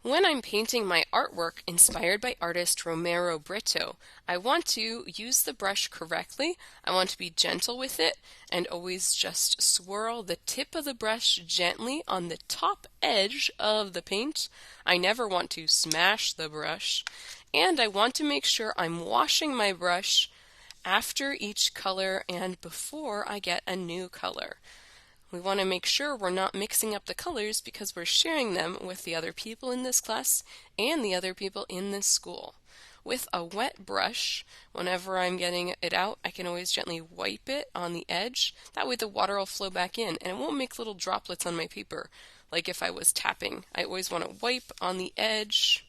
When I'm painting my artwork inspired by artist Romero Britto, I want to use the brush correctly. I want to be gentle with it and always just swirl the tip of the brush gently on the top edge of the paint. I never want to smash the brush, and I want to make sure I'm washing my brush after each color and before I get a new color. We want to make sure we're not mixing up the colors because we're sharing them with the other people in this class and the other people in this school. With a wet brush, whenever I'm getting it out, I can always gently wipe it on the edge. That way the water will flow back in and it won't make little droplets on my paper like if I was tapping. I always want to wipe on the edge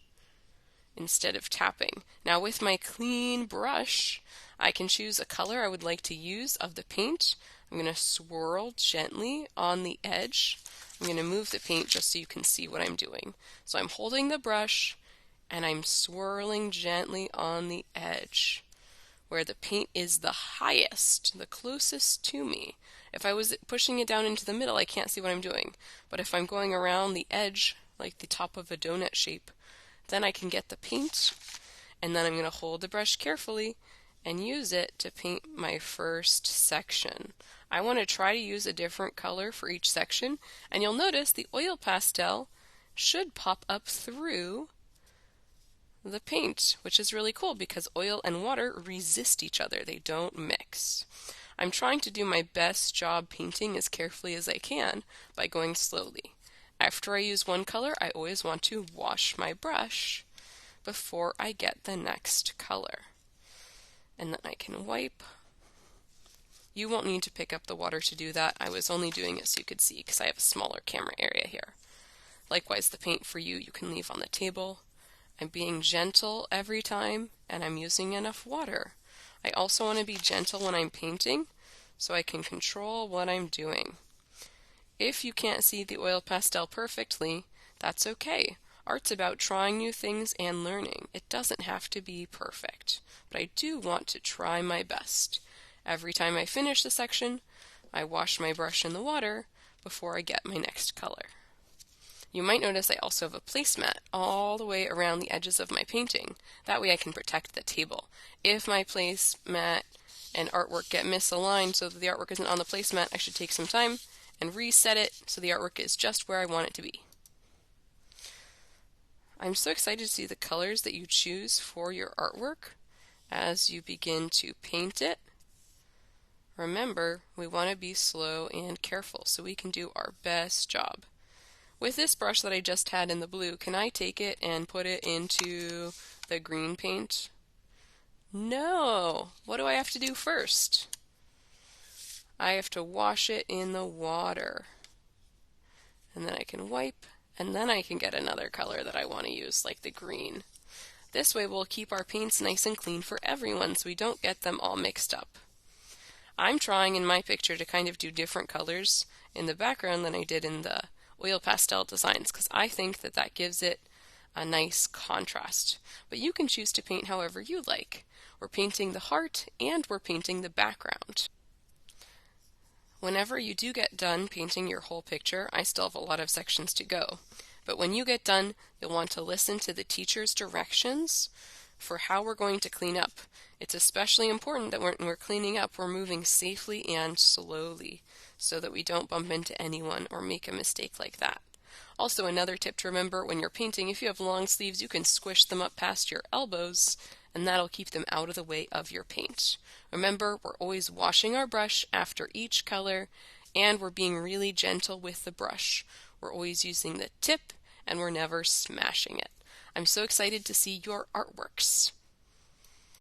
instead of tapping. Now with my clean brush, I can choose a color I would like to use of the paint. I'm going to swirl gently on the edge. I'm going to move the paint just so you can see what I'm doing. So I'm holding the brush and I'm swirling gently on the edge where the paint is the highest, the closest to me. If I was pushing it down into the middle, I can't see what I'm doing. But if I'm going around the edge, like the top of a donut shape, then I can get the paint, and then I'm going to hold the brush carefully and use it to paint my first section. I want to try to use a different color for each section, and you'll notice the oil pastel should pop up through the paint, which is really cool because oil and water resist each other. They don't mix. I'm trying to do my best job painting as carefully as I can by going slowly. After I use one color, I always want to wash my brush before I get the next color. And then I can wipe. You won't need to pick up the water to do that. I was only doing it so you could see because I have a smaller camera area here. Likewise, the paint for you can leave on the table. I'm being gentle every time and I'm using enough water. I also want to be gentle when I'm painting so I can control what I'm doing. If you can't see the oil pastel perfectly, that's okay. Art's about trying new things and learning. It doesn't have to be perfect, but I do want to try my best. Every time I finish the section, I wash my brush in the water before I get my next color. You might notice I also have a placemat all the way around the edges of my painting. That way I can protect the table. If my placemat and artwork get misaligned so that the artwork isn't on the placemat, I should take some time and reset it so the artwork is just where I want it to be. I'm so excited to see the colors that you choose for your artwork as you begin to paint it. Remember, we want to be slow and careful so we can do our best job. With this brush that I just had in the blue, can I take it and put it into the green paint? No! What do I have to do first? I have to wash it in the water. And then I can wipe, and then I can get another color that I want to use, like the green. This way we'll keep our paints nice and clean for everyone so we don't get them all mixed up. I'm trying in my picture to kind of do different colors in the background than I did in the oil pastel designs because I think that that gives it a nice contrast. But you can choose to paint however you like. We're painting the heart and we're painting the background. Whenever you do get done painting your whole picture, I still have a lot of sections to go. But when you get done, you'll want to listen to the teacher's directions for how we're going to clean up. It's especially important that when we're cleaning up, we're moving safely and slowly so that we don't bump into anyone or make a mistake like that. Also, another tip to remember when you're painting, if you have long sleeves, you can squish them up past your elbows and that'll keep them out of the way of your paint. Remember, we're always washing our brush after each color and we're being really gentle with the brush. We're always using the tip and we're never smashing it. I'm so excited to see your artworks.